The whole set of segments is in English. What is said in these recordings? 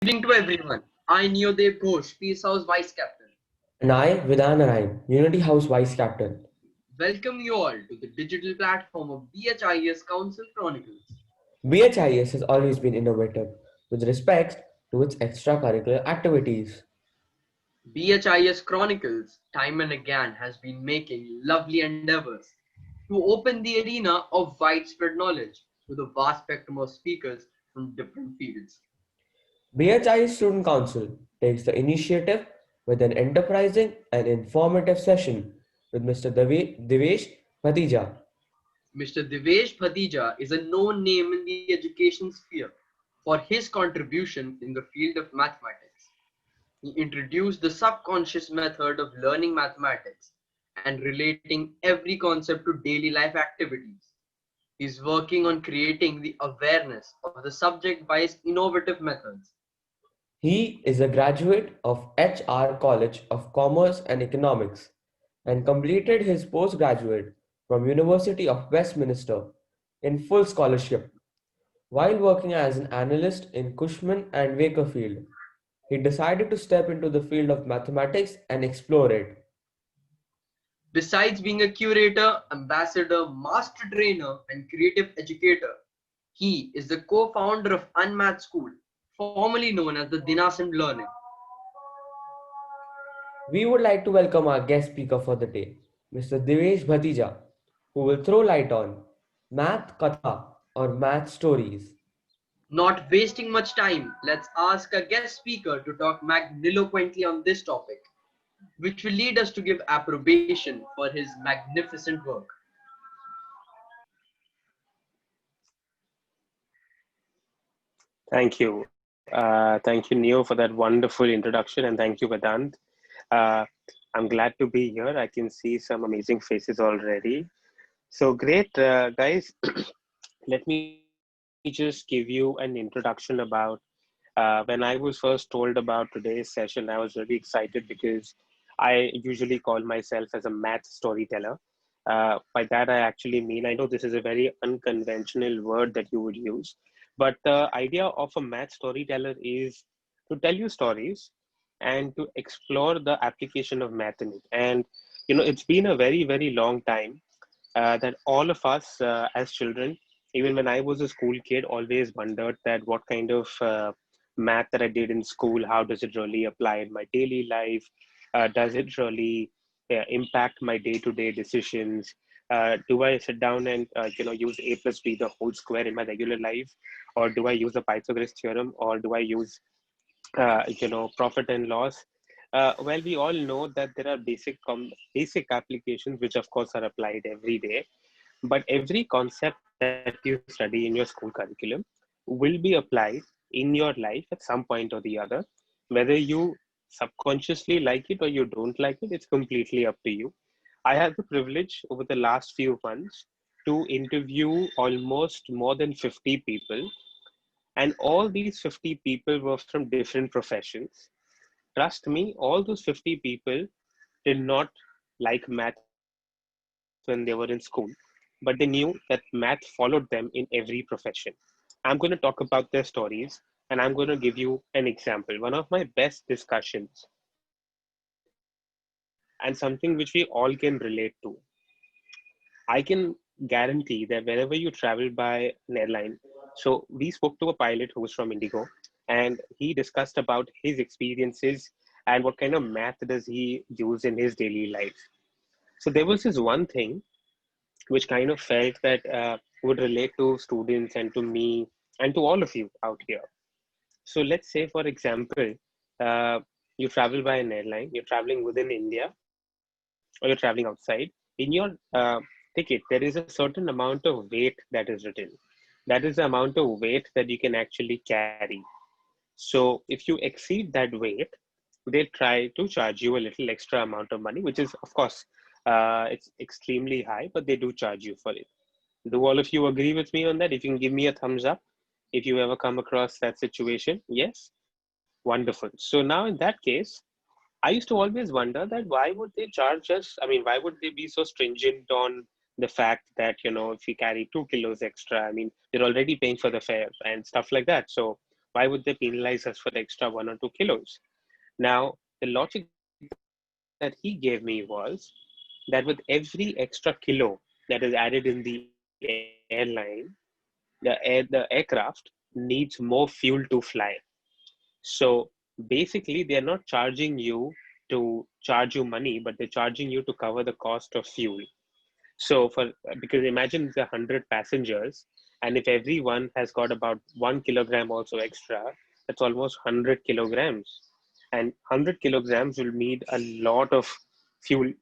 Evening to everyone. I Neodev Ghosh, Peace House Vice Captain. And I, Vidhan Narayan, Unity House Vice Captain. Welcome you all to the digital platform of BHIS Council Chronicles. BHIS has always been innovative with respect to its extracurricular activities. BHIS Chronicles, time and again, has been making lovely endeavors to open the arena of widespread knowledge to the vast spectrum of speakers from different fields. BHIS Student Council takes the initiative with an enterprising and informative session with Mr. Divesh Bhatija. Mr. Divesh Bhatija is a known name in the education sphere for his contribution in the field of mathematics. He introduced the subconscious method of learning mathematics and relating every concept to daily life activities. He is working on creating the awareness of the subject by his innovative methods. He is a graduate of HR College of Commerce and Economics and completed his postgraduate from University of Westminster in full scholarship. While working as an analyst in Cushman and Wakefield, he decided to step into the field of mathematics and explore it. Besides being a curator, ambassador, master trainer, and creative educator, he is the co-founder of Unmatched School, formerly known as the Dinasan Learning. We would like to welcome our guest speaker for the day, Mr. Divesh Bhatija, who will throw light on math katha or math stories. Not wasting much time, let's ask a guest speaker to talk magniloquently on this topic, which will lead us to give approbation for his magnificent work. Thank you. Thank you, Neo, for that wonderful introduction, and thank you, Vedant. Uh, I'm glad to be here. I can see some amazing faces already. So great, guys. Let me just give you an introduction about when I was first told about today's session. I was really excited because I usually call myself as a math storyteller. By that, I actually mean, I know this is a very unconventional word that you would use, but the idea of a math storyteller is to tell you stories and to explore the application of math in it. And, it's been a very, very long time that all of us as children, even when I was a school kid, always wondered that what kind of math that I did in school, how does it really apply in my daily life? Does it really impact my day-to-day decisions? Do I sit down and use a plus b the whole square in my regular life, or do I use the Pythagoras theorem, or do I use profit and loss? Well, we all know that there are basic applications which, of course, are applied every day. But every concept that you study in your school curriculum will be applied in your life at some point or the other. Whether you subconsciously like it or you don't like it, it's completely up to you. I had the privilege over the last few months to interview almost more than 50 people, and all these 50 people were from different professions. Trust me, all those 50 people did not like math when they were in school, but they knew that math followed them in every profession. I'm going to talk about their stories, and I'm going to give you an example. One of my best discussions, and something which we all can relate to. I can guarantee that wherever you travel by an airline, so we spoke to a pilot who was from Indigo, and he discussed about his experiences and what kind of math does he use in his daily life. So there was this one thing which kind of felt that would relate to students and to me and to all of you out here. So let's say, for example, uh, you travel by an airline, you're traveling within India or you're traveling outside. In your ticket, there is a certain amount of weight that is written. That is the amount of weight that you can actually carry. So if you exceed that weight, they try to charge you a little extra amount of money, which is, of course, it's extremely high, but they do charge you for it. Do all of you agree with me on that? If you can give me a thumbs up, if you ever come across that situation. Yes? Wonderful. So now in that case, I used to always wonder that why would they charge us? I mean, why would they be so stringent on the fact that, if we carry 2 kilos extra, I mean, they're already paying for the fare and stuff like that. So Why would they penalize us for the extra 1 or 2 kilos? Now, the logic that he gave me was that with every extra kilo that is added in the airline, the aircraft needs more fuel to fly. So basically, they are not charging you to charge you money, but they're charging you to cover the cost of fuel. So because imagine the 100 passengers, and if everyone has got about 1 kilogram also extra, that's almost 100 kilograms. And 100 kilograms will need a lot of fuel,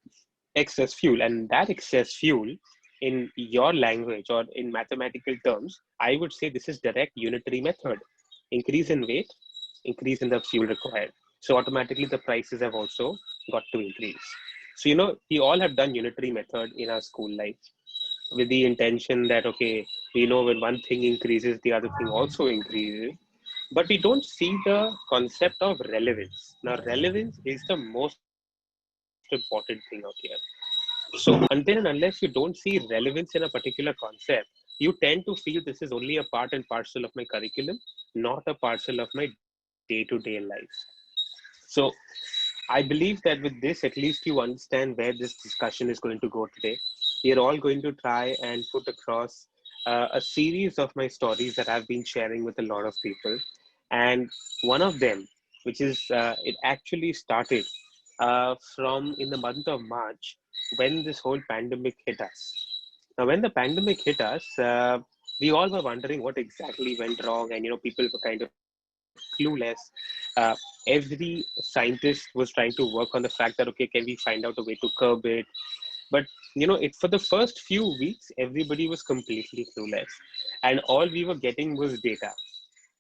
excess fuel, and that excess fuel, in your language or in mathematical terms, I would say this is direct unitary method. Increase in weight, increase in the fuel required. So automatically the prices have also got to increase. So, we all have done unitary method in our school life with the intention that, okay, we know when one thing increases, the other thing also increases. But we don't see the concept of relevance. Now, relevance is the most important thing out here. So until and unless you don't see relevance in a particular concept, you tend to feel this is only a part and parcel of my curriculum, not a parcel of my day-to-day life. So I believe that with this, at least you understand where this discussion is going to go today. We are all going to try and put across a series of my stories that I've been sharing with a lot of people. And one of them, which is, it actually started from in the month of March when this whole pandemic hit us. Now, when the pandemic hit us, we all were wondering what exactly went wrong, and people were kind of clueless. Every scientist was trying to work on the fact that, okay, can we find out a way to curb it? But it for the first few weeks, everybody was completely clueless, and all we were getting was data.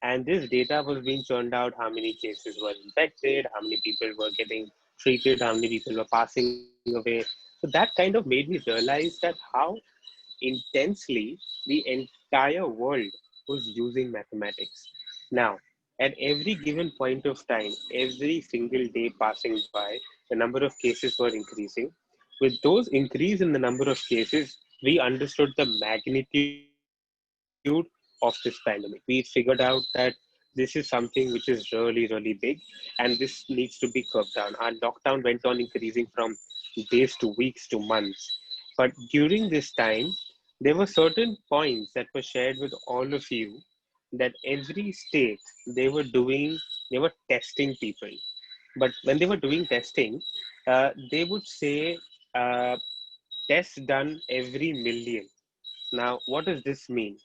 And this data was being churned out: how many cases were infected, how many people were getting treated, how many people were passing away. So that kind of made me realize that how intensely the entire world was using mathematics. Now, at every given point of time, every single day passing by, the number of cases were increasing. With those increase in the number of cases, we understood the magnitude of this pandemic. We figured out that this is something which is really, really big, and this needs to be curbed down. Our lockdown went on increasing from days to weeks to months. But during this time, there were certain points that were shared with all of you, that every state they were testing people. But when they were doing testing, they would say tests done every million. Now, what does this mean?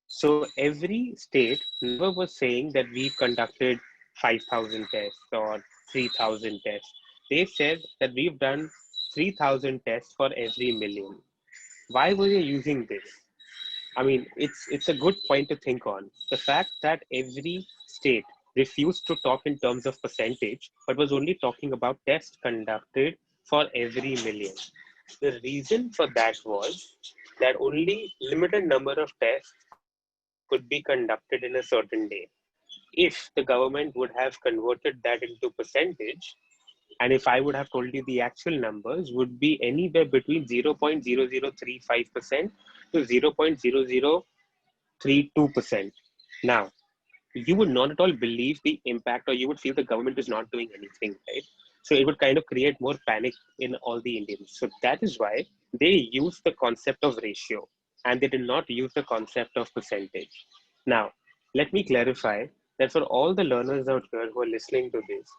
So every state never was saying that we've conducted 5,000 tests or 3,000 tests. They said that we've done 3,000 tests for every million. Why were you using this? I mean, it's a good point to think on. The fact that every state refused to talk in terms of percentage, but was only talking about tests conducted for every million. The reason for that was that only limited number of tests could be conducted in a certain day. If the government would have converted that into percentage, and if I would have told you the actual numbers, would be anywhere between 0.0035% to 0.0032%. Now, you would not at all believe the impact, or you would feel the government is not doing anything, right? So it would kind of create more panic in all the Indians. So that is why they used the concept of ratio, and they did not use the concept of percentage. Now, let me clarify that for all the learners out here who are listening to this,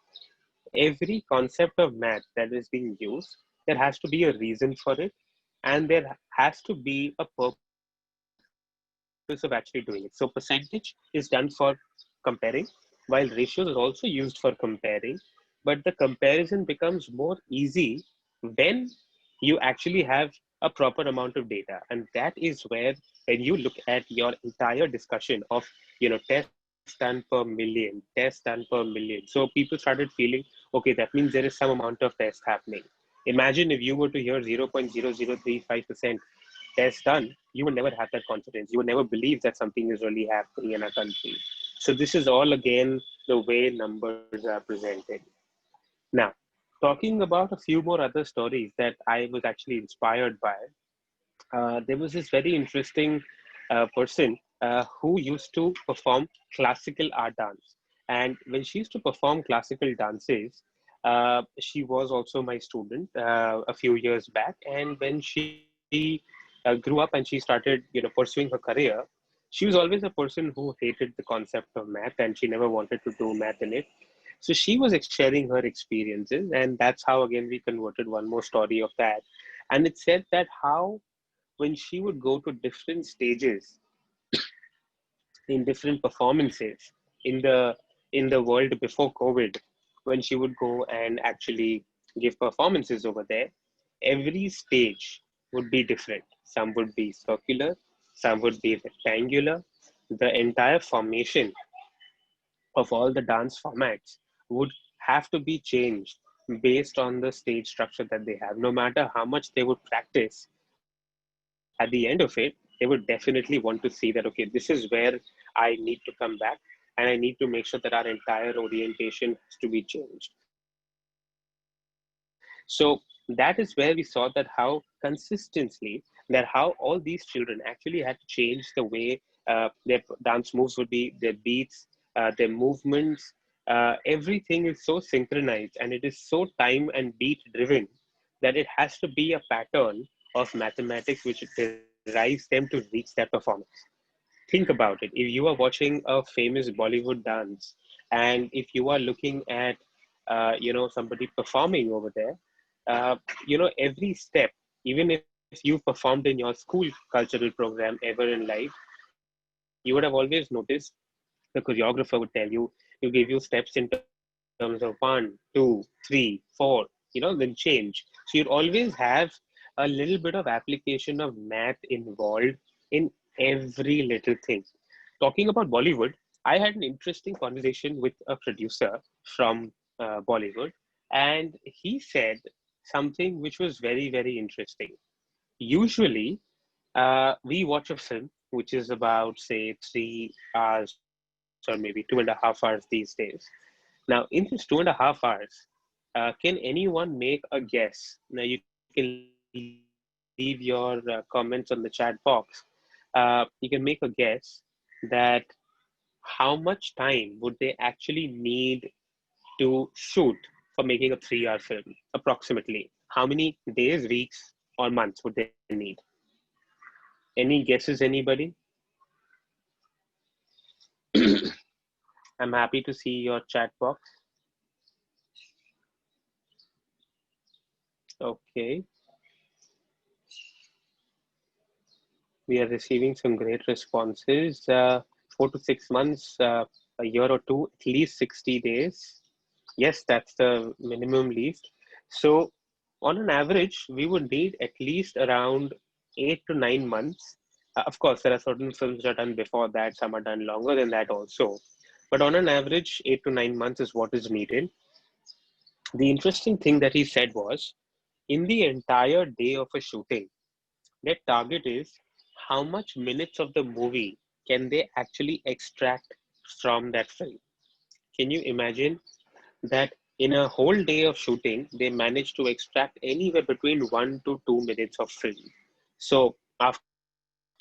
every concept of math that is being used, there has to be a reason for it, and there has to be a purpose of actually doing it. So percentage is done for comparing, while ratios is also used for comparing, but the comparison becomes more easy when you actually have a proper amount of data. And that is where, when you look at your entire discussion of tests done per million, tests done per million, so people started feeling, okay, that means there is some amount of tests happening. Imagine if you were to hear 0.0035% tests done, you would never have that confidence. You would never believe that something is really happening in a country. So this is all again the way numbers are presented. Now, talking about a few more other stories that I was actually inspired by, there was this very interesting person who used to perform classical art dance. And when she used to perform classical dances, she was also my student a few years back. And when she grew up and she started, pursuing her career, she was always a person who hated the concept of math and she never wanted to do math in it. So she was sharing her experiences, and that's how again we converted one more story of that. And it said that how when she would go to different stages in different performances in the world before COVID, when she would go and actually give performances over there, every stage would be different. Some would be circular, some would be rectangular. The entire formation of all the dance formats would have to be changed based on the stage structure that they have. No matter how much they would practice, at the end of it, they would definitely want to see that, okay, this is where I need to come back and I need to make sure that our entire orientation has to be changed. So that is where we saw that how consistently, that how all these children actually had to change the way their dance moves would be, their beats, their movements, everything is so synchronized and it is so time and beat driven that it has to be a pattern of mathematics which derives them to reach that performance. Think about it. If you are watching a famous Bollywood dance, and if you are looking at, somebody performing over there, every step, even if you performed in your school cultural program ever in life, you would have always noticed the choreographer would tell you give you steps in terms of 1, 2, 3, 4, then change. So you'd always have a little bit of application of math involved in every little thing. Talking about Bollywood, I had an interesting conversation with a producer from Bollywood, and he said something which was very, very interesting. Usually, we watch a film which is about, say, 3 hours or maybe 2.5 hours these days. Now, in this 2.5 hours, can anyone make a guess? Now, you can leave your comments on the chat box. You can make a guess that how much time would they actually need to shoot for making a 3 hour film, approximately? How many days, weeks, or months would they need? Any guesses, anybody? I'm happy to see your chat box. Okay, we are receiving some great responses. 4 to 6 months, a year or two, at least 60 days. Yes, that's the minimum least. So, on an average, we would need at least around 8 to 9 months. Of course, there are certain films that are done before that, some are done longer than that also. But on an average, 8 to 9 months is what is needed. The interesting thing that he said was in the entire day of a shooting, their target is how much minutes of the movie can they actually extract from that film. Can you imagine that in a whole day of shooting, they manage to extract anywhere between 1 to 2 minutes of film? So after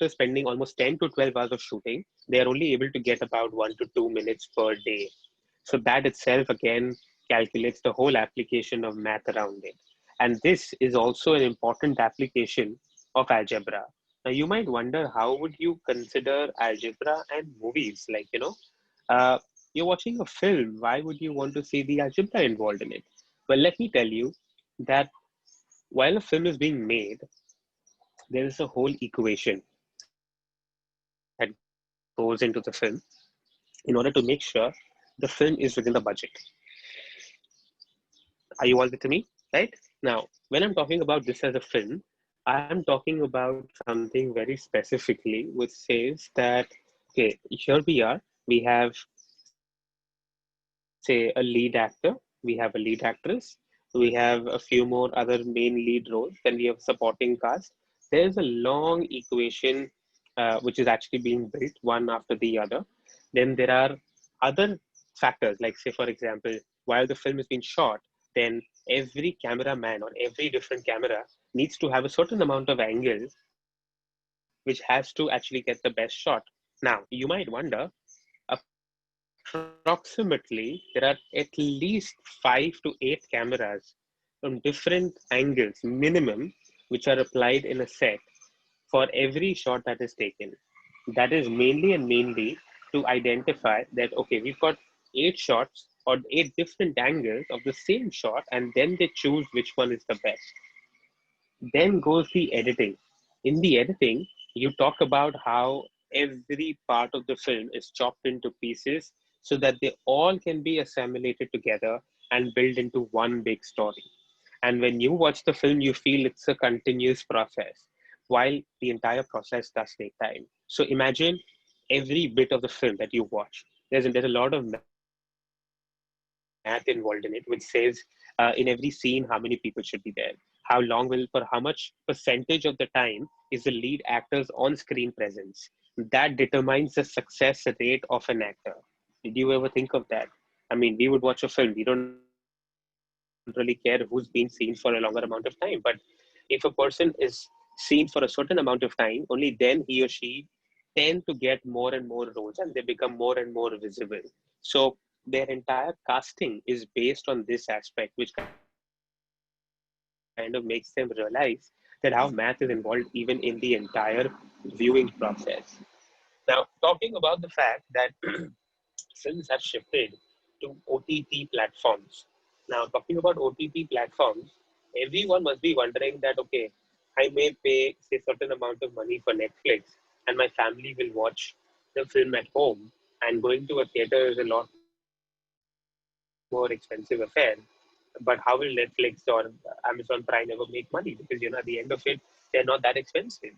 spending almost 10 to 12 hours of shooting, they are only able to get about 1 to 2 minutes per day. So that itself again calculates the whole application of math around it. And this is also an important application of algebra. Now you might wonder how would you consider algebra and movies? Uh, you're watching a film. Why would you want to see the algebra involved in it? Well, let me tell you that while a film is being made, there is a whole equation that goes into the film in order to make sure the film is within the budget. Are you all with me? Right? Now, when I'm talking about this as a film, I'm talking about something very specifically which says that, okay, here we are. We have, say, a lead actor, we have a lead actress, we have a few more other main lead roles, then we have a supporting cast. There's a long equation which is actually being built one after the other. Then there are other factors, like, say, for example, while the film is being shot, then every cameraman on every different camera needs to have a certain amount of angle which has to actually get the best shot. Now, you might wonder, approximately, there are at least 5 to 8 cameras from different angles, minimum, which are applied in a set for every shot that is taken. That is mainly and mainly to identify that, okay, we've got 8 shots or 8 different angles of the same shot, and then they choose which one is the best. Then goes the editing. In the editing, you talk about how every part of the film is chopped into pieces so that they all can be assimilated together and build into one big story. And when you watch the film, you feel it's a continuous process, while the entire process does take time. So imagine every bit of the film that you watch. There's a lot of math involved in it, which says in every scene how many people should be there, how long will, for how much percentage of the time is the lead actor's on-screen presence. That determines the success rate of an actor. Did you ever think of that? I mean, we would watch a film, we don't really care who's been seen for a longer amount of time, but if a person is seen for a certain amount of time, only then he or she tend to get more and more roles and they become more and more visible. So their entire casting is based on this aspect, which kind of makes them realize that how math is involved even in the entire viewing process. Now, talking about the fact that films have shifted to OTT platforms. Now, talking about OTT platforms, everyone must be wondering that, okay, I may pay, say, certain amount of money for Netflix, and my family will watch the film at home, and going to a theater is a lot more expensive affair. But how will Netflix or Amazon Prime ever make money? Because, at the end of it, they're not that expensive.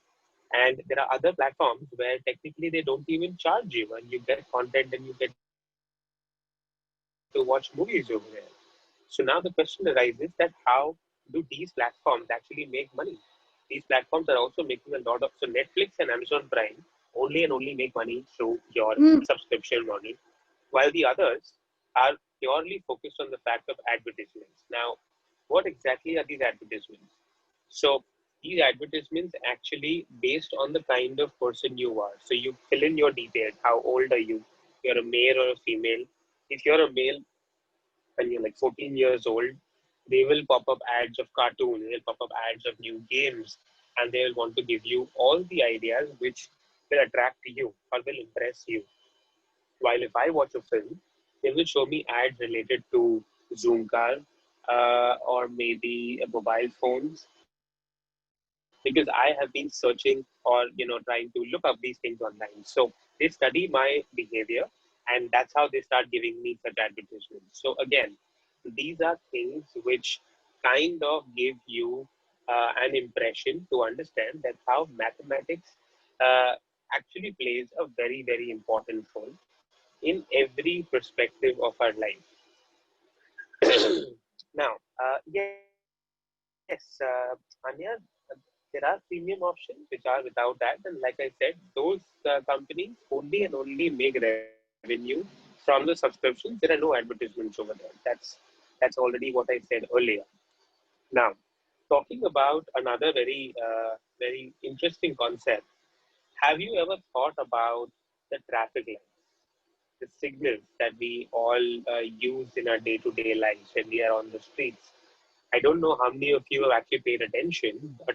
And there are other platforms where technically they don't even charge you and you get content and you get to watch movies over there. So now the question arises that how do these platforms actually make money? These platforms are also making a lot of, so Netflix and Amazon Prime only and only make money through your subscription model, while the others are purely focused on the fact of advertisements. Now, what exactly are these advertisements? So these advertisements actually based on the kind of person you are. So you fill in your details. How old are you? You're a male or a female. If you're a male and you're like 14 years old, they will pop up ads of cartoons, they'll pop up ads of new games, and they'll want to give you all the ideas which will attract you or will impress you. While if I watch a film, they will show me ads related to Zoom car, or maybe mobile phones, because I have been searching or trying to look up these things online. So they study my behavior, and that's how they start giving me such advertisements. So again, these are things which kind of give you an impression to understand that how mathematics actually plays a very, very important role in every perspective of our life. Anya, there are premium options which are without that, and like I said, those companies only and only make revenue from the subscriptions. There are no advertisements over there. That's already what I said earlier. Now, talking about another very interesting concept. Have you ever thought about the traffic lights, the signals that we all use in our day-to-day lives when we are on the streets? I don't know how many of you have actually paid attention, but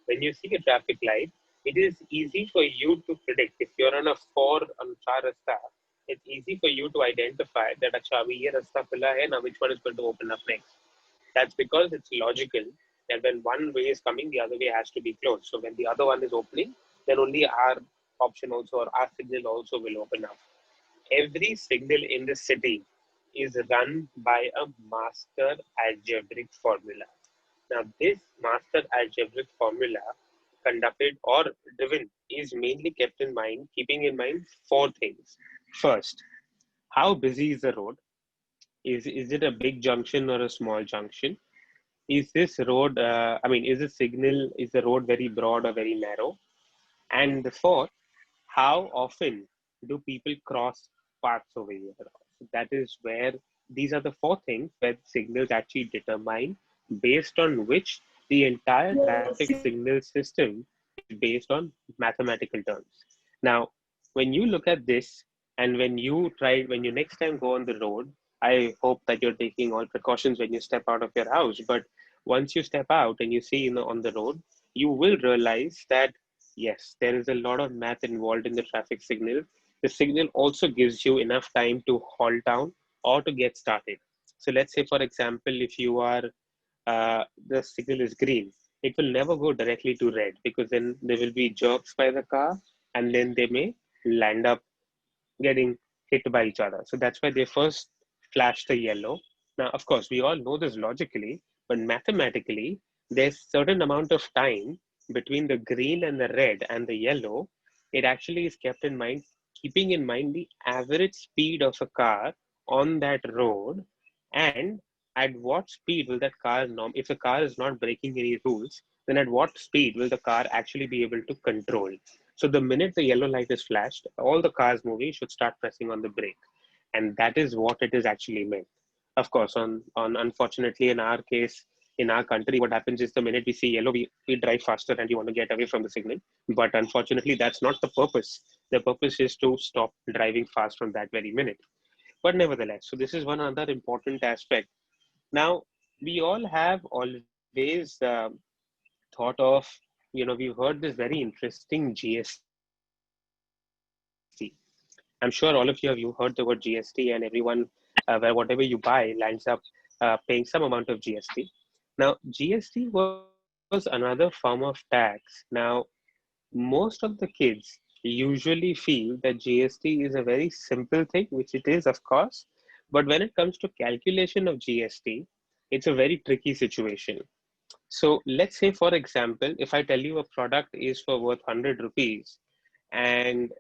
when you see a traffic light, it is easy for you to predict. If you're on a four on char rasta, it's easy for you to identify that acha abhi ye rasta khula hai, now which one is going to open up next. That's because it's logical that when one way is coming, the other way has to be closed. So when the other one is opening, then only our option also or our signal also will open up. Every signal in the city is run by a master algebraic formula. Now, this master algebraic formula conducted or driven is mainly kept in mind, keeping in mind four things. First, how busy is the road? Is it a big junction or a small junction? Is this road, is the signal, is the road very broad or very narrow? And the fourth, how often do people cross paths over here? So that is where these are the four things where signals actually determine, based on which the entire traffic signal system is based on mathematical terms. Now, when you look at this, and when you next time go on the road, I hope that you're taking all precautions when you step out of your house. But once you step out and you see, on the road, you will realize that yes, there is a lot of math involved in the traffic signal. The signal also gives you enough time to halt down or to get started. So let's say, for example, if you are the signal is green, it will never go directly to red, because then there will be jerks by the car, and then they may land up getting hit by each other. So that's why they first flash the yellow. Now, of course, we all know this logically, but mathematically, there's certain amount of time between the green and the red and the yellow. It actually is kept in mind, keeping in mind the average speed of a car on that road, and at what speed will that car, if the car is not breaking any rules, then at what speed will the car actually be able to control. So the minute the yellow light is flashed, all the cars moving should start pressing on the brake. And that is what it is actually meant. Of course, on unfortunately in our case, in our country, what happens is the minute we see yellow, we drive faster and you want to get away from the signal. But unfortunately, that's not the purpose. The purpose is to stop driving fast from that very minute. But nevertheless, so this is one other important aspect. Now, we all have always thought of, we've heard this very interesting GST. I'm sure all of you have you heard the word GST, and everyone, where whatever you buy lands up paying some amount of GST. Now, GST was another form of tax. Now, most of the kids usually feel that GST is a very simple thing, which it is, of course. But when it comes to calculation of GST, it's a very tricky situation. So let's say, for example, if I tell you a product is for worth 100 rupees and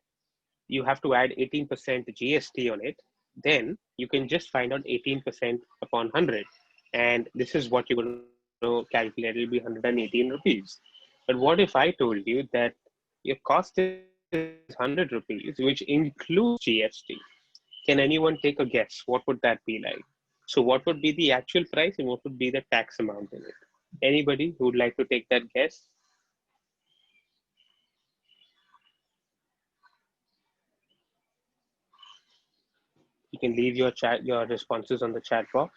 you have to add 18% GST on it, then you can just find out 18% upon 100. And this is what you're going to calculate. It'll be 118 rupees. But what if I told you that your cost is 100 rupees, which includes GST? Can anyone take a guess? What would that be like? So what would be the actual price and what would be the tax amount in it? Anybody who would like to take that guess? You can leave your responses on the chat box.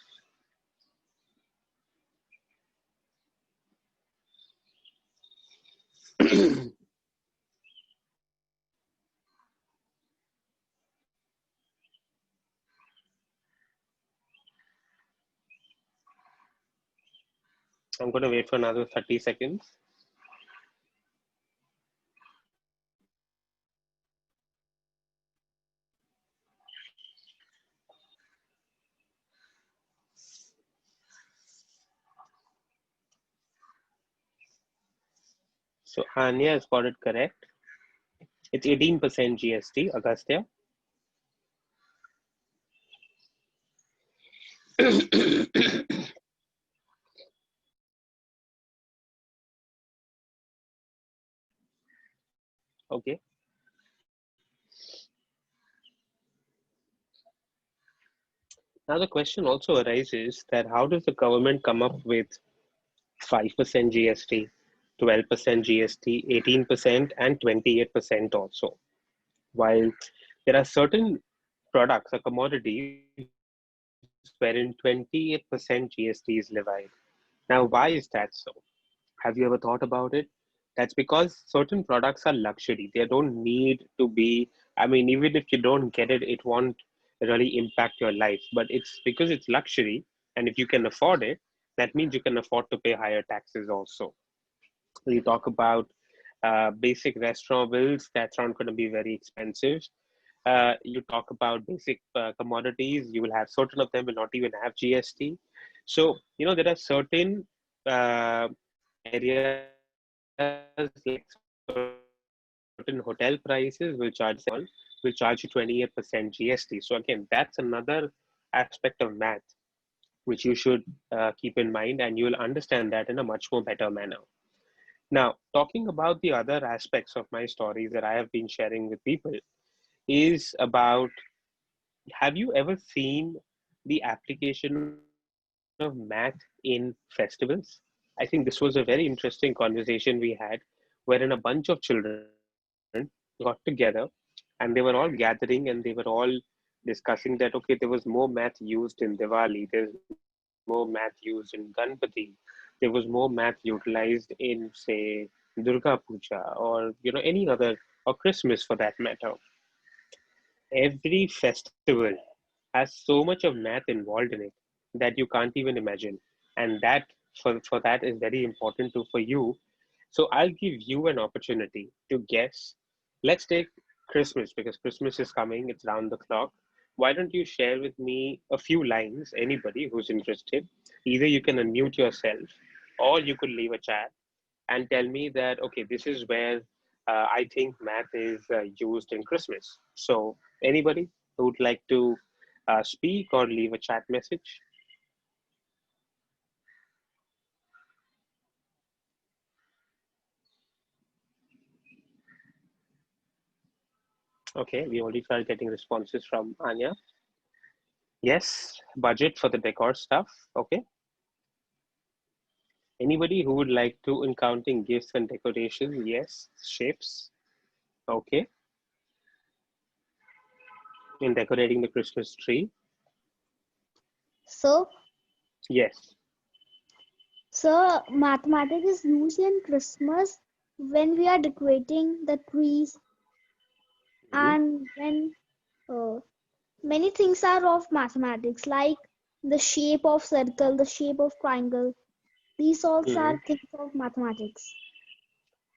I'm going to wait for another 30 seconds. So Anya has got it correct. It's 18% GST, Agastya. Okay. Now the question also arises that how does the government come up with 5% GST, 12% GST, 18%, and 28% also? While there are certain products or commodities wherein 28% GST is levied. Now, why is that so? Have you ever thought about it? That's because certain products are luxury. They don't need to be, I mean, even if you don't get it, it won't really impact your life. But it's because it's luxury. And if you can afford it, that means you can afford to pay higher taxes also. You talk about basic restaurant bills, that's not going to be very expensive. You talk about basic commodities, you will have certain of them will not even have GST. So, there are certain areas like certain hotel prices will charge 7%, will charge you 28% GST. So again, that's another aspect of math which you should keep in mind, and you will understand that in a much more better manner. Now, talking about the other aspects of my stories that I have been sharing with people is about, have you ever seen the application of math in festivals? I think this was a very interesting conversation we had, wherein a bunch of children got together and and they were all gathering and they were all discussing that, okay, there was more math used in Diwali, there's more math used in Ganpati, there was more math utilized in, say, Durga Puja, or any other, or Christmas for that matter. Every festival has so much of math involved in it that you can't even imagine, and that for that is very important too for you. So I'll give you an opportunity to guess. Let's take Christmas, because Christmas is coming, it's round the clock. Why don't you share with me a few lines, anybody who's interested? Either you can unmute yourself or you could leave a chat and tell me that, okay, this is where I think math is used in Christmas. So, anybody who would like to speak or leave a chat message? Okay, we already started getting responses from Anya. Yes, budget for the decor stuff. Okay. Anybody who would like to in counting gifts and decorations? Yes, shapes. Okay. In decorating the Christmas tree? So, Yes. mathematics is used in Christmas when we are decorating the trees Mhm. and when many things are of mathematics, like the shape of circle, the shape of triangle. These also Mhm. are things of mathematics.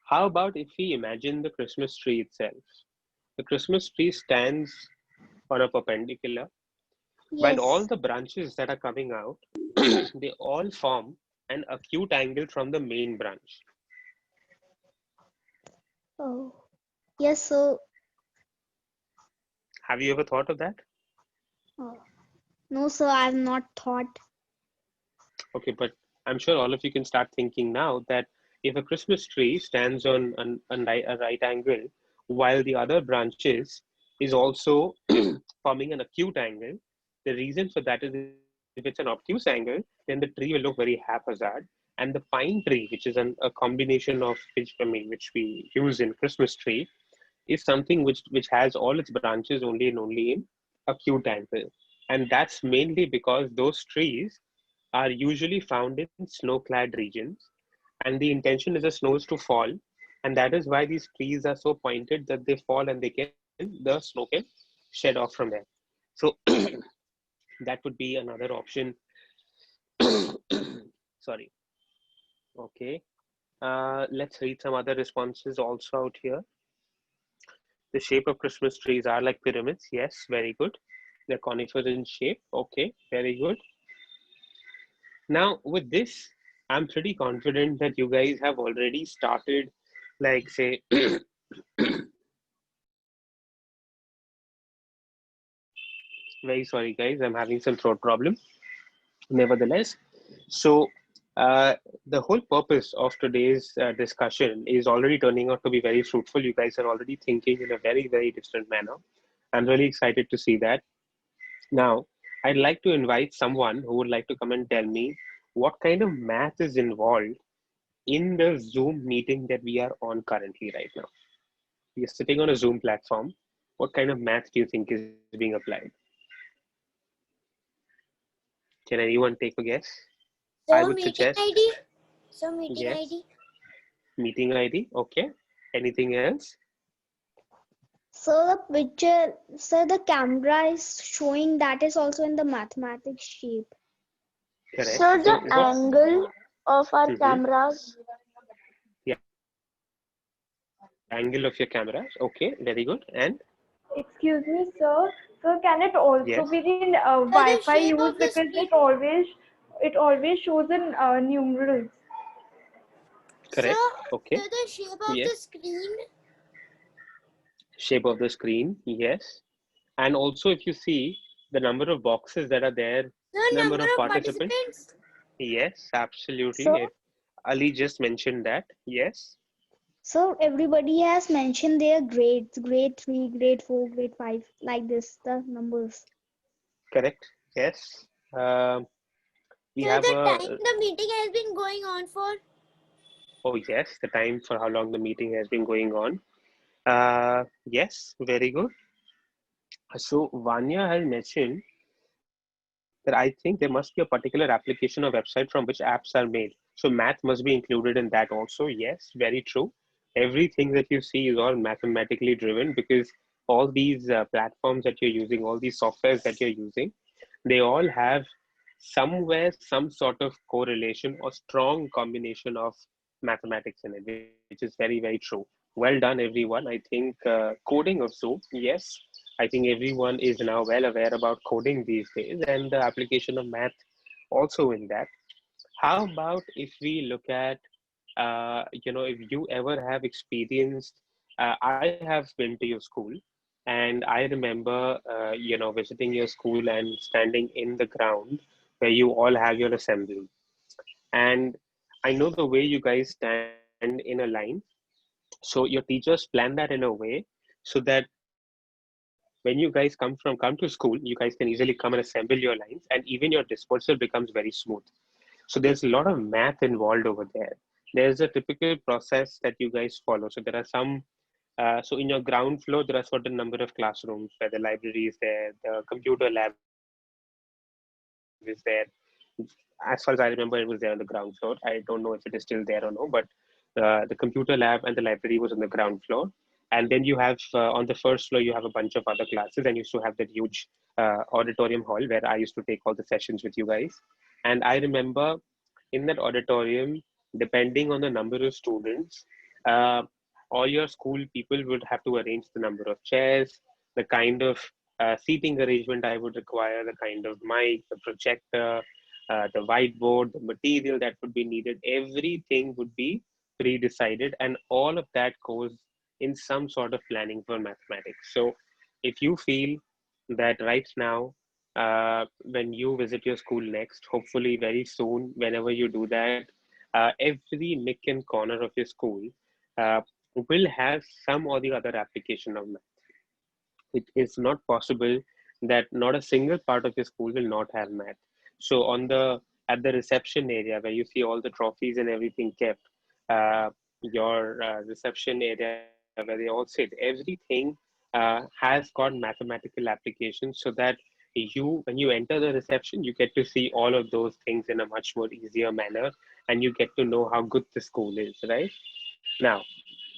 How about if we imagine the Christmas tree itself? The Christmas tree stands on a perpendicular, while all Yes. the branches that are coming out, they all form an acute angle from the main branch. Oh, yes. So, Have you ever thought of that? uh, no, sir, I have not thought. Okay, but I'm sure all of you can start thinking now that if a Christmas tree stands on a right angle, while the other branches is also forming an acute angle, the reason for that is if it's an obtuse angle, then the tree will look very haphazard. And the pine tree, which is a combination of which we use in Christmas tree, is something which has all its branches only in acute angle. And that's mainly because those trees are usually found in snow-clad regions, and the intention is the snows to fall, and that is why these trees are so pointed that they fall and the snow can shed off from there. So that would be another option. Sorry. Okay. Let's read some other responses also out here. The shape of Christmas trees are like pyramids. Yes, very good. They're conifers in shape. Okay, very good. Now, with this, I'm pretty confident that you guys have already started, like, say, very sorry, guys, I'm having some throat problem. Nevertheless, so uh, the whole purpose of today's discussion is already turning out to be very fruitful. You guys are already thinking in a very different manner. I'm really excited to see that. Now, I'd like to invite someone who would like to come and tell me what kind of math is involved in the Zoom meeting that we are on currently right now. We are sitting on a Zoom platform. What kind of math do you think is being applied? Can anyone take a guess? I So would meeting suggest ID. So meeting yes, ID. meeting ID. Okay. Anything else? So the picture, so the camera is showing that is also in the mathematics shape. Correct. So So the what's angle of our mhm, cameras. the angle of your cameras? Okay, very good. And Excuse me, sir. So can it yes, also be in So the Wi-Fi shape use of the because screen. it always shows in numerals. So correct. Okay. the shape of the Yes. screen. Shape of the screen. Yes. And also, if you see the number of boxes that are there, The number number of of participants. participants. Yes, absolutely. So If Ali just mentioned that. Yes, So everybody has mentioned their grades, grade 3, grade 4, grade 5, like this, the numbers. correct. Yes. Um, we So have the a, time the meeting has been going on for. oh, yes, the time for how long the meeting has been going on. Yes, very good. So Vanya has mentioned that I think there must be a particular application or website from which apps are made. So math must be included in that also. Yes, very true. Everything that you see is all mathematically driven because all these platforms that you're using, all these softwares that you're using, they all have somewhere some sort of correlation or strong combination of mathematics in it, which is very, very true. Well done, everyone. I think coding also, yes, I think everyone is now well aware about coding these days and the application of math also in that. How about if we look at, if you ever have experienced, I have been to your school and I remember, visiting your school and standing in the ground where you all have your assembly. And I know the way you guys stand in a line. So your teachers plan that in a way so that when you guys come to school, you guys can easily come and assemble your lines, and even your dispersal becomes very smooth. So there's a lot of math involved over there. There's a typical process that you guys follow. So there are some, so in your ground floor, there are certain number of classrooms where the library is there, the computer lab is there. As far as I remember, it was there on the ground floor. I don't know if it is still there or no, but the computer lab and the library was on the ground floor. And then you have on the first floor, you have a bunch of other classes, and you used to have that huge auditorium hall where I used to take all the sessions with you guys. And I remember in that auditorium, depending on the number of students, uh, all your school people would have to arrange the number of chairs, the kind of seating arrangement I would require, the kind of mic, the projector, the whiteboard, the material that would be needed. Everything would be pre-decided, and all of that goes in some sort of planning for mathematics. So if you feel that right now, when you visit your school next, hopefully very soon, whenever you do that, every nick and corner of your school uh, will have some or the other application of math. It is not possible that not a single part of your school will not have math. So on the at the reception area where you see all the trophies and everything kept, your reception area where they all sit, everything has got mathematical applications so that when you enter the reception, you get to see all of those things in a much more easier manner, and you get to know how good the school is, right? Now,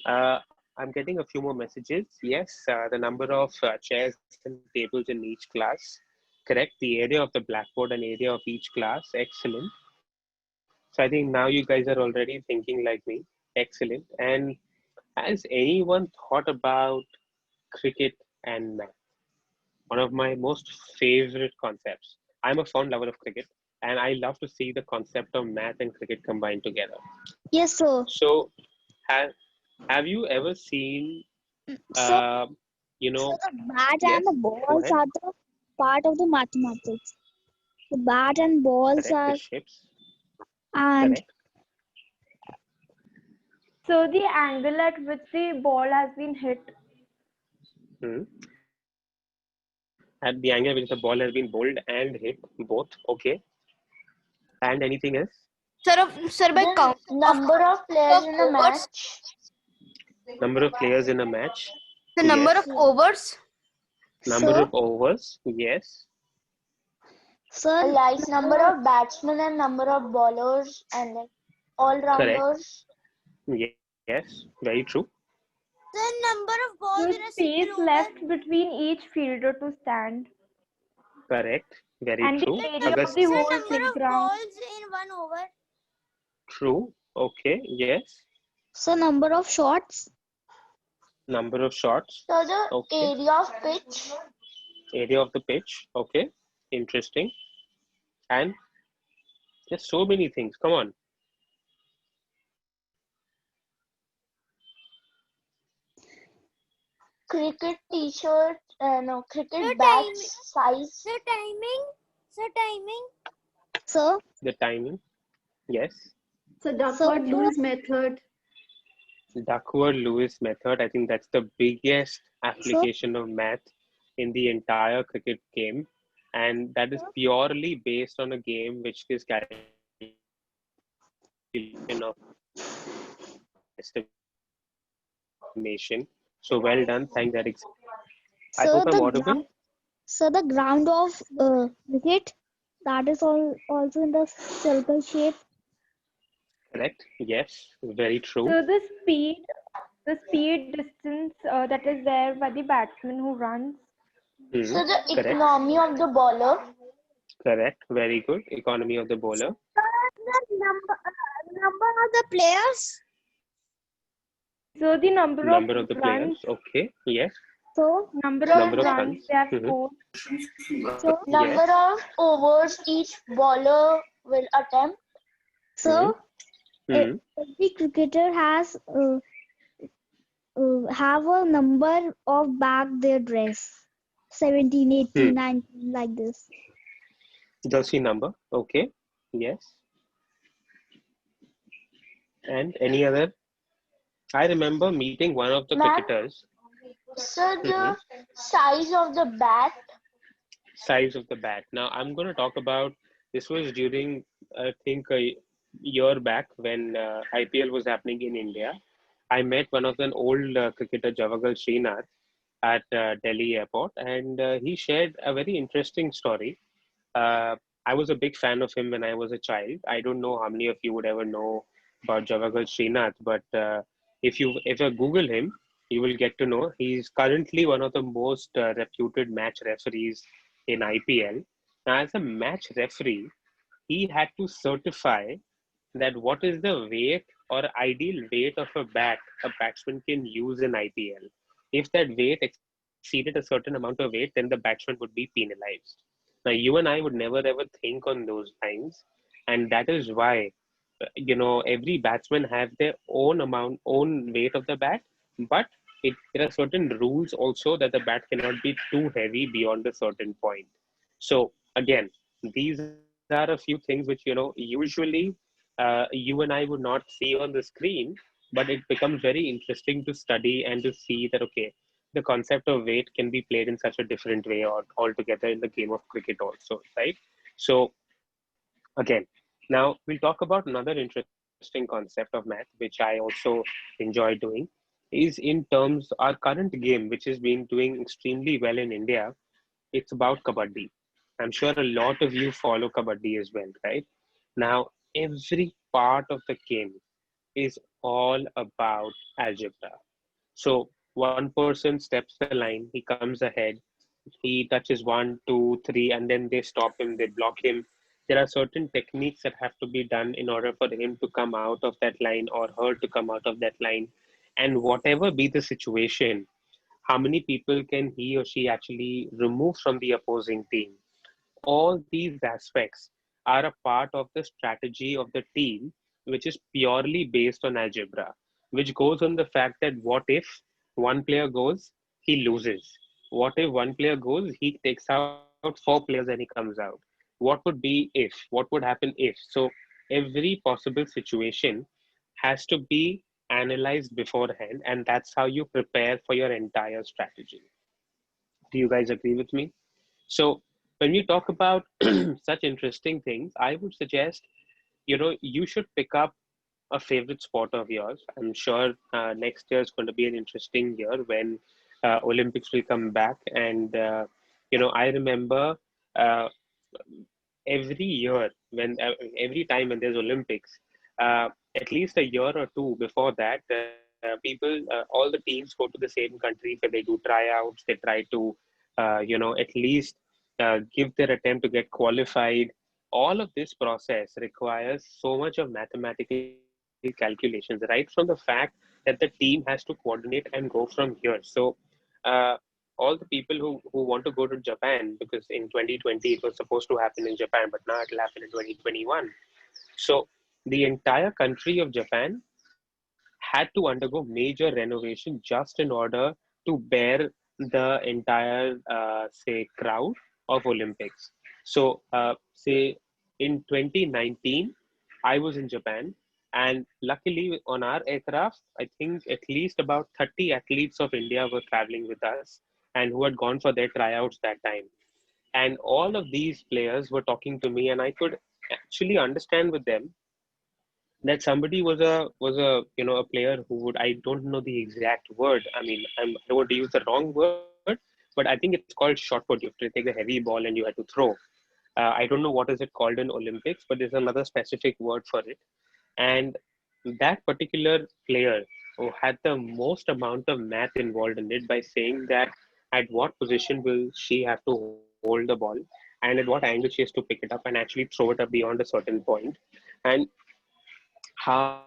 I'm getting a few more messages. Yes, the number of chairs and tables in each class. Correct. The area of the blackboard and area of each class. Excellent. So I think now you guys are already thinking like me. Excellent. And has anyone thought about cricket and math? One of my most favorite concepts. I'm a fond lover of cricket, and I love to see the concept of math and cricket combined together. Yes, sir. So, have have you ever seen, So, uh, you so know, the bat yes, and the go balls ahead. are the part of the mathematics. The bat and balls Correct. The are, shapes. and Correct. So the angle at which the ball has been hit. Hmm. At the angle which the ball has been bowled and hit, both. Okay. And anything else? Sir, by The count of number of players in a overs, match. Number of players in a match. the number of Yes. Yeah. overs, Number sir, of overs. Yes. A sir, like number number, of batsmen and number of bowlers and like all Correct. rounders. Yes. Very true. the number of balls The in a single space over, left between each fielder to stand, Correct. Very and the true. the area of August. the the whole number of playground. balls in one over, True. Okay. Yes. sir, number of shots, Number of shots. So the Okay. area of pitch. Area of the pitch. Okay. Interesting. And there's so many things. Come on. Cricket t-shirt. No, the cricket time, bats size. the timing, the timing, sir, The timing. Yes. So sir, Duckworth-Lewis method. Duckworth-Lewis method. I think that's the biggest sir, application of math in the entire cricket game. And that is purely based on a game which is calculation of estimation. Yes, very true. So well done. Thanks, Eric. I So hope I'm the audible. the ground of cricket, that is also in the circle shape. Correct. Yes, very true. So the speed distance that is there by the batsman who runs. Hmm. So the Correct. economy of the bowler. Correct. Very good. Economy of the bowler. The number of the players. So the number of Number of the players. runs, Okay. Yes. So number of Number of runs runs. they have Hmm. scored. so Number Yes. of overs each bowler will attempt. Hmm. so Hmm. every cricketer has have a number of back their dress, 17, Hmm. 18, 19, like this. Jersey number. Okay. Yes. And any other? I remember meeting one of the Ma'am, cricketers. so Hmm. the size of the bat. Size of the bat. Now I'm going to talk about this was during I think a year back when IPL was happening in India. I met one of an old cricketer, Javagal Srinath, at Delhi airport, and he shared a very interesting story. Uh, I was a big fan of him when I was a child. I don't know how many of you would ever know about Javagal Srinath, but if you Google him, you will get to know he's currently one of the most reputed match referees in IPL. Now, as a match referee, he had to certify that what is the weight or ideal weight of a bat a batsman can use in IPL. If that weight exceeded a certain amount of weight, then the batsman would be penalized. Now, you and I would never ever think on those lines, and that is why every batsman have their own amount, own weight of the bat, but there are certain rules also that the bat cannot be too heavy beyond a certain point. So again, these are a few things which usually you and I would not see on the screen, but it becomes very interesting to study and to see that okay, the concept of weight can be played in such a different way or altogether in the game of cricket also, right? So again, now we'll talk about another interesting concept of math, which I also enjoy doing, is in terms our current game, which is being doing extremely well in India. It's about kabaddi. I'm sure a lot of you follow kabaddi as well, right? Now, every part of the game is all about algebra. So one person steps the line, he comes ahead, he touches one, two, three, and then they stop him, they block him. There are certain techniques that have to be done in order for him to come out of that line or her to come out of that line. And whatever be the situation, how many people can he or she actually remove from the opposing team? All these aspects are a part of the strategy of the team, which is purely based on algebra, which goes on the fact that what if one player goes, he loses. What if one player goes, he takes out four players and he comes out. What would be if? What would happen if? So every possible situation has to be analyzed beforehand, and that's how you prepare for your entire strategy. Do you guys agree with me? So when we talk about such interesting things, I would suggest, you should pick up a favorite sport of yours. I'm sure next year is going to be an interesting year when Olympics will come back. And, I remember uh, every year every time when there's Olympics, at least a year or two before that, all the teams go to the same country where they do tryouts. They try to, at least give their attempt to get qualified. All of this process requires so much of mathematical calculations, right from the fact that the team has to coordinate and go from here. So, uh, all the people who want to go to Japan, because in 2020 it was supposed to happen in Japan, but now it'll happen in 2021. So the entire country of Japan had to undergo major renovation just in order to bear the entire, say, crowd of Olympics. So, say in 2019, I was in Japan, and luckily on our aircraft, I think at least about 30 athletes of India were traveling with us and who had gone for their tryouts that time. And all of these players were talking to me, and I could actually understand with them that somebody was a a player who would, I don't know the exact word. I mean, I don't want to use the wrong word, but I think it's called shot put. You have to take the heavy ball and you had to throw. I don't know what is it called in Olympics, but there's another specific word for it. And that particular player who had the most amount of math involved in it by saying that at what position will she have to hold the ball and at what angle she has to pick it up and actually throw it up beyond a certain point, and how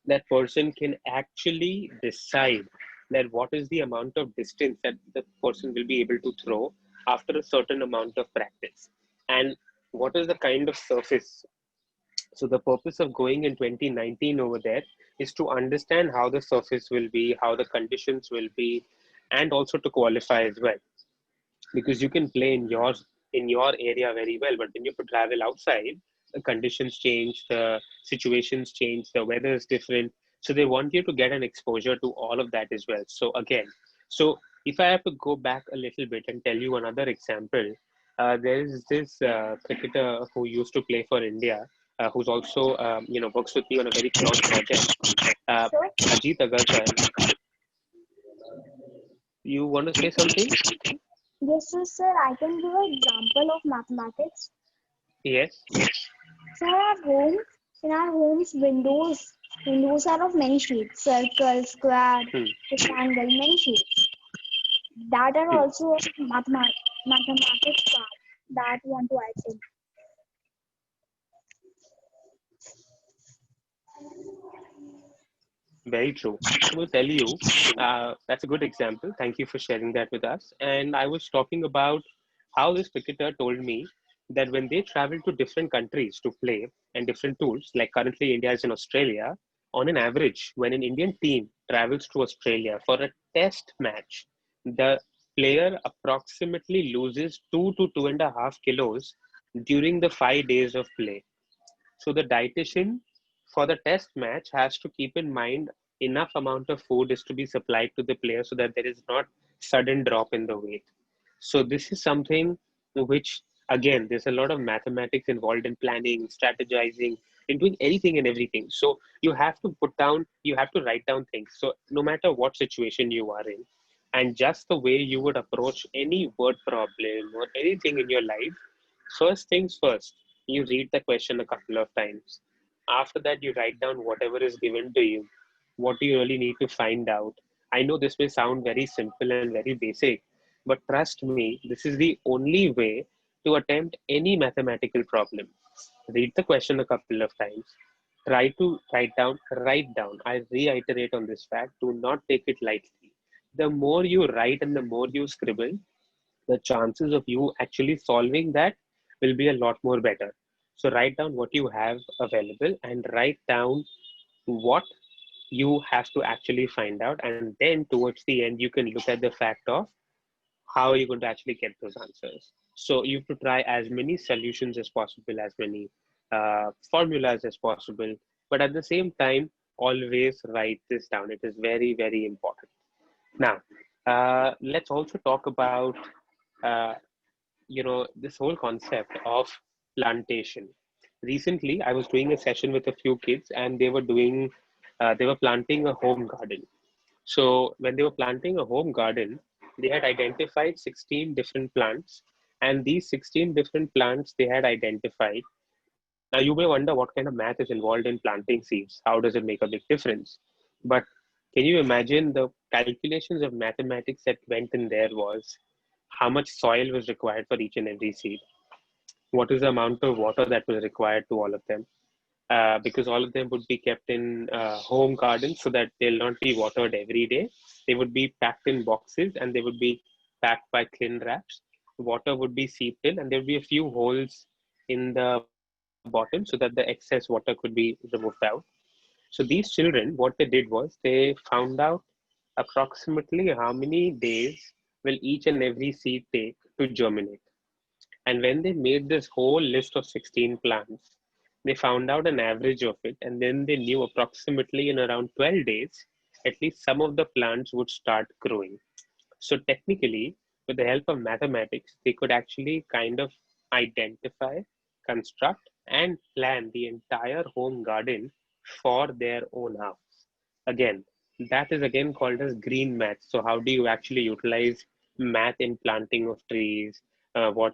that person can actually decide that what is the amount of distance that the person will be able to throw after a certain amount of practice, and what is the kind of surface. So the purpose of going in 2019 over there is to understand how the surface will be, how the conditions will be, and also to qualify as well, because you can play in your area very well, but when you have to travel outside, the conditions change, the situations change, the weather is different, so they want you to get an exposure to all of that as well. So again, so if I have to go back a little bit and tell you another example, there is this cricketer who used to play for India, who's also works with me on a very close project, uh, Sir, Ajit Agarkar. You want to say something? Yes, sir, sir, I can give an example of mathematics. Yes. So in our homes, windows are of many shapes: circle, square, Hmm. rectangle, many shapes. That are Hmm. also mathematics part that want to add in. Very true. I will tell you, that's a good example. Thank you for sharing that with us. And I was talking about how this cricketer told me that when they travel to different countries to play and different tools, like currently India is in Australia, on an average, when an Indian team travels to Australia for a test match, the player approximately loses 2 to 2.5 kilos during the 5 days of play. So the dietitian for the test match has to keep in mind enough amount of food is to be supplied to the player so that there is not sudden drop in the weight. So this is something which, again, there's a lot of mathematics involved in planning, strategizing, in doing anything and everything. So you have to write down things. So no matter what situation you are in, and just the way you would approach any word problem or anything in your life, first things first, you read the question a couple of times. After that, you write down whatever is given to you. What do you really need to find out? I know this may sound very simple and very basic, but trust me, this is the only way to attempt any mathematical problem. Read the question a couple of times. Try to write down. I reiterate on this fact, do not take it lightly. The more you write and the more you scribble, the chances of you actually solving that will be a lot more better. So write down what you have available and write down what you have to actually find out. And then towards the end, you can look at the fact of how are you going to actually get those answers. So you have to try as many solutions as possible, as many formulas as possible. But at the same time, always write this down. It is very, very important. Now, let's also talk about uh, this whole concept of plantation. Recently I was doing a session with a few kids and they were planting a home garden. So when they were planting a home garden, they had identified 16 different plants, and these 16 different plants they had identified. Now you may wonder what kind of math is involved in planting seeds, how does it make a big difference, but can you imagine the calculations of mathematics that went in there was how much soil was required for each and every seed, what is the amount of water that was required to all of them, because all of them would be kept in home gardens so that they'll not be watered every day. They would be packed in boxes and they would be packed by thin wraps. Water would be seeped in and there would be a few holes in the bottom so that the excess water could be removed out. So these children, what they did was they found out approximately how many days will each and every seed take to germinate. And when they made this whole list of 16 plants, they found out an average of it, and then they knew approximately in around 12 days, at least some of the plants would start growing. So, technically, with the help of mathematics, they could actually kind of identify, construct, and plan the entire home garden for their own house. Again, that is again called as green math. So how do you actually utilize math in planting of trees? Where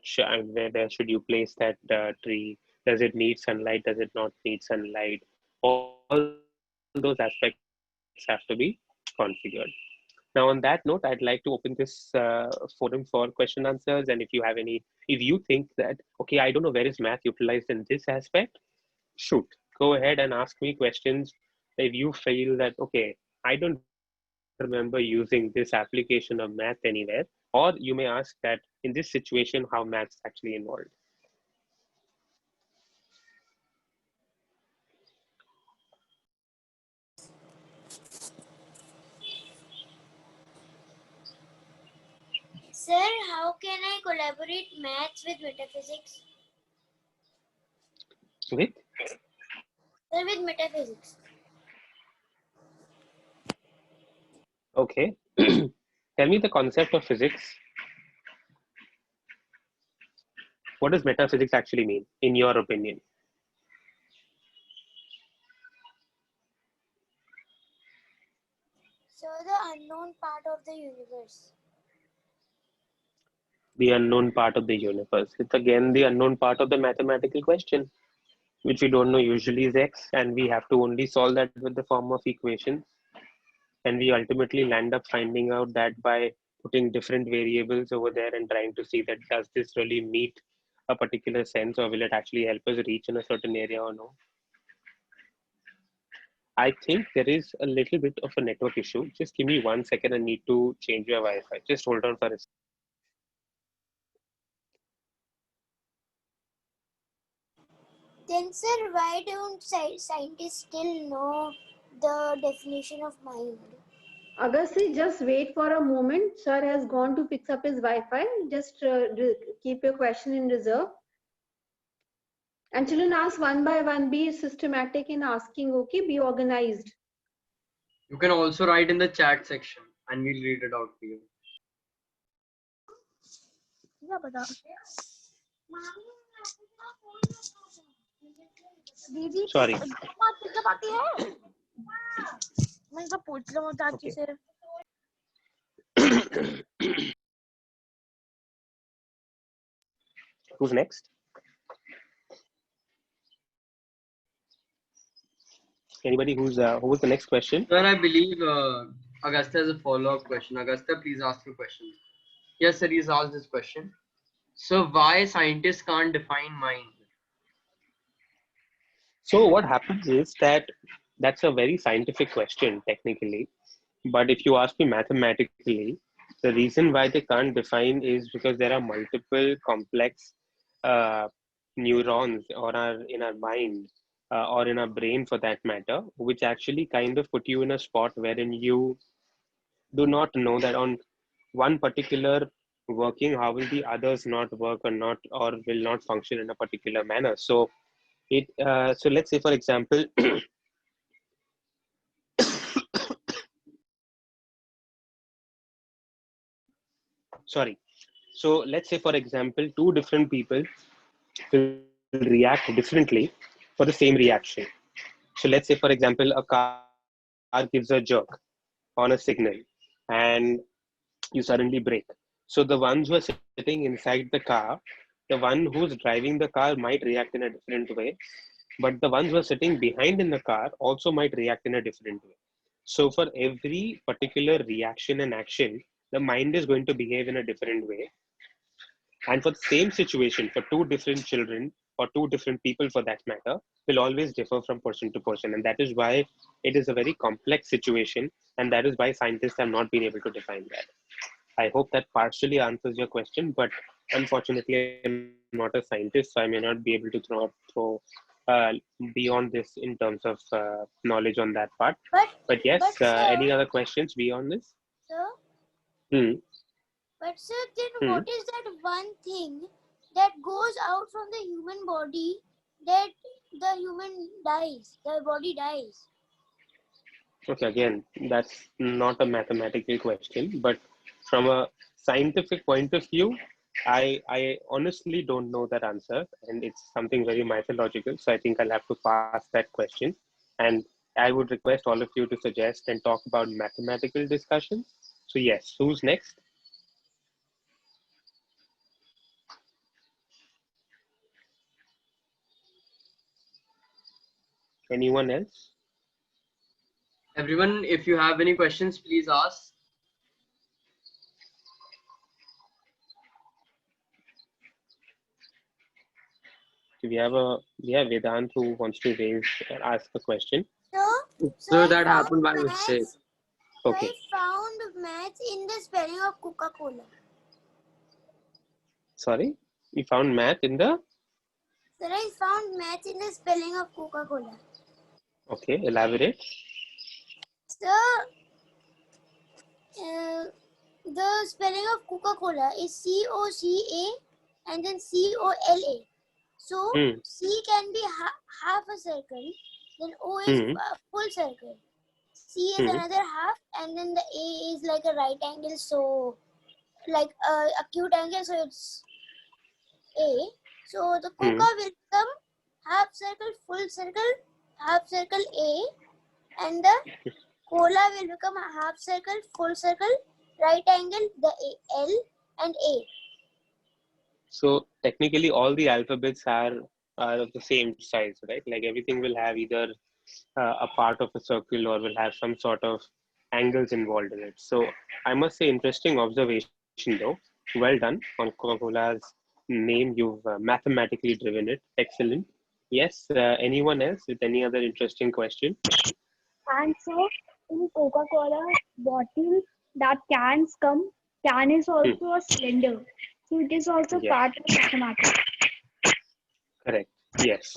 should you place that tree? Does it need sunlight? Does it not need sunlight? All those aspects have to be configured. Now, on that note, I'd like to open this forum for question answers. And if you think that, okay, I don't know where is math utilized in this aspect, shoot, go ahead and ask me questions. If you feel that, okay, I don't remember using this application of math anywhere, or you may ask that in this situation, how math's actually involved. Sir, how can I collaborate maths with metaphysics? With? Sir, with metaphysics. Okay. Tell me the concept of physics. What does metaphysics actually mean, in your opinion? So the unknown part of the universe. The unknown part of the universe. It's again the unknown part of the mathematical question, which we don't know usually is x, and we have to only solve that with the form of equations. And we ultimately land up finding out that by putting different variables over there and trying to see that does this really meet a particular sense, or will it actually help us reach in a certain area or no. I think there is a little bit of a network issue. Just give me 1 second. I need to change your Wi-Fi. Just hold on for a second. Then, sir, why don't scientists still know the definition of mind? Agassi, just wait for a moment. Sir has gone to fix up his Wi-Fi. Just keep your question in reserve. And children, ask one by one. Be systematic in asking, okay? Be organized. You can also write in the chat section and we'll read it out for you. Sorry. Who's next? Anybody who was the next question? Sir, I believe Augusta has a follow-up question. Augusta, please ask your question. Yes, sir, he's asked this question. So why scientists can't define mind? So what happens is that that's a very scientific question technically, but if you ask me mathematically, the reason why they can't define is because there are multiple complex uh, neurons in our mind or in our brain for that matter, which actually kind of put you in a spot wherein you do not know that on one particular working, how will the others not work or will not function in a particular manner. So so let's say for example, sorry. So let's say for example, two different people will react differently for the same reaction. So let's say for example, a car gives a jerk on a signal and you suddenly brake. So the ones who are sitting inside the car, the one who's driving the car might react in a different way, but the ones who are sitting behind in the car also might react in a different way. So for every particular reaction and action, the mind is going to behave in a different way. And for the same situation, for two different children or two different people for that matter, will always differ from person to person. And that is why it is a very complex situation. And that is why scientists have not been able to define that. I hope that partially answers your question, but unfortunately, I'm not a scientist, so I may not be able to throw beyond this in terms of knowledge on that part. But yes, any other questions beyond this? Sir? Hmm. But sir, then what is that one thing that goes out from the human body that the human dies, the body dies? Okay, again, that's not a mathematical question, but from a scientific point of view, I honestly don't know that answer, and it's something very mythological. So I think I'll have to pass that question. And I would request all of you to suggest and talk about mathematical discussions. So yes, who's next? Anyone else? Everyone, if you have any questions, please ask. We have Vedant who wants to ask a question. So I that found happened by mistake. maths. So I Okay, found maths in the spelling of Coca-Cola. sorry, you found math in the. Sir, I found maths in the spelling of Coca-Cola. Okay, elaborate. So the spelling of Coca-Cola is C-O-C-A and then C-O-L-A. So Hmm. C can be half a circle, then O is Hmm. a full circle. C is Hmm. another half, and then the A is like a right angle, so like a acute angle, so it's A. So the Coca will become half circle, full circle, half circle A, and the Cola will become a half circle, full circle, right angle, the L and A. So technically, all the alphabets are of the same size, right? Like everything will have either a part of a circle or will have some sort of angles involved in it. So I must say, interesting observation though. Well done on Coca-Cola's name. You've mathematically driven it. Excellent. Yes. Anyone else with any other interesting question? And so in Coca-Cola bottle, that can is Hmm. also a cylinder. So it is also Yes. part of mathematics. Correct. Yes.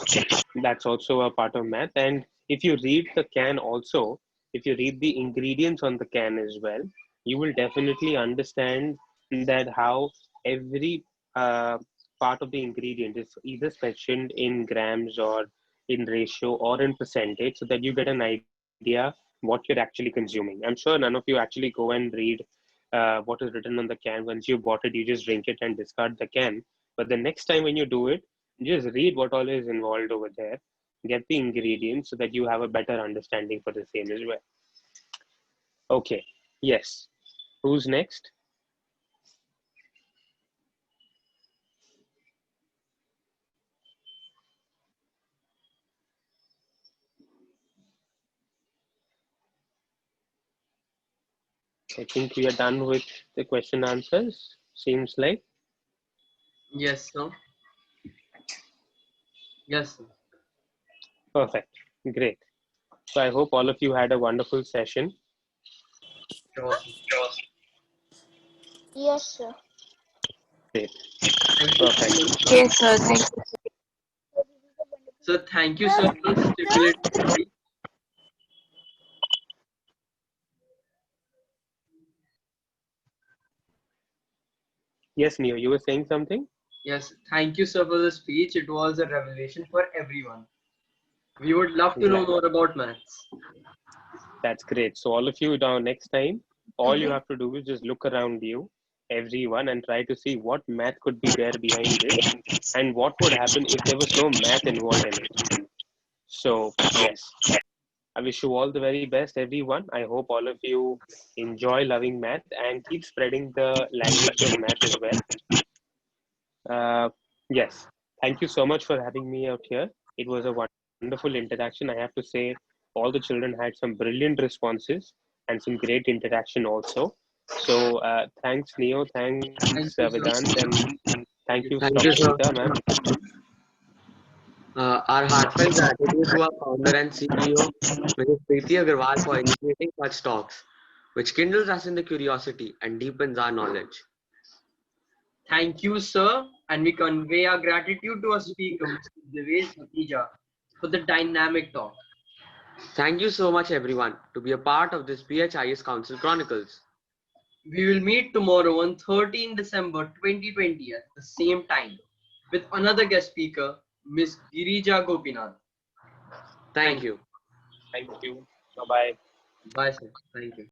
That's also a part of math. And if you read the can also, if you read the ingredients on the can as well, you will definitely understand that how every part of the ingredient is either mentioned in grams or in ratio or in percentage so that you get an idea what you're actually consuming. I'm sure none of you actually go and read what is written on the can. Once you bought it, you just drink it and discard the can. But the next time when you do it, just read what all is involved over there, get the ingredients so that you have a better understanding for the same as well. Okay, yes. Who's next? I think we are done with the question answers. Seems like. Yes, sir. Yes, sir. Perfect. Great. So I hope all of you had a wonderful session. Sure, sir. Yes, sir. Great. Thank you so Perfect. much, sir. Yes, sir. Thank you. So thank you, Sir, sir, for the stimulating speech. Yes, Neo, you were saying something? Yes, thank you, sir, for the speech. It was a revelation for everyone. We would love to know Glad. more about maths. That's great. So all of you now next time, all you have to do is just look around you, everyone, and try to see what math could be there behind this and what would happen if there was no math involved in it. So yes, I wish you all the very best, everyone. I hope all of you enjoy loving math and keep spreading the language of math as well. Yes, thank you so much for having me out here. It was a wonderful interaction. I have to say, all the children had some brilliant responses and some great interaction also. So thanks, Neo. Thanks, Thank you, sir. Vedant, and thank Thank you, you, sir. Thank you, sir. Bhatija, ma'am. Our heartfelt gratitude to our founder and CEO, Mrs. Preeti Agarwal, for initiating such talks, which kindles us in the curiosity and deepens our knowledge. Thank you, sir. And we convey our gratitude to our speaker, Mr. Divesh Bhatija, for the dynamic talk. Thank you so much, everyone, to be a part of this BHIS Council Chronicles. We will meet tomorrow on 13 December 2020 at the same time with another guest speaker, Ms. Girija Gopinath. Thank you. Thank you. Bye bye. Bye, sir. Thank you.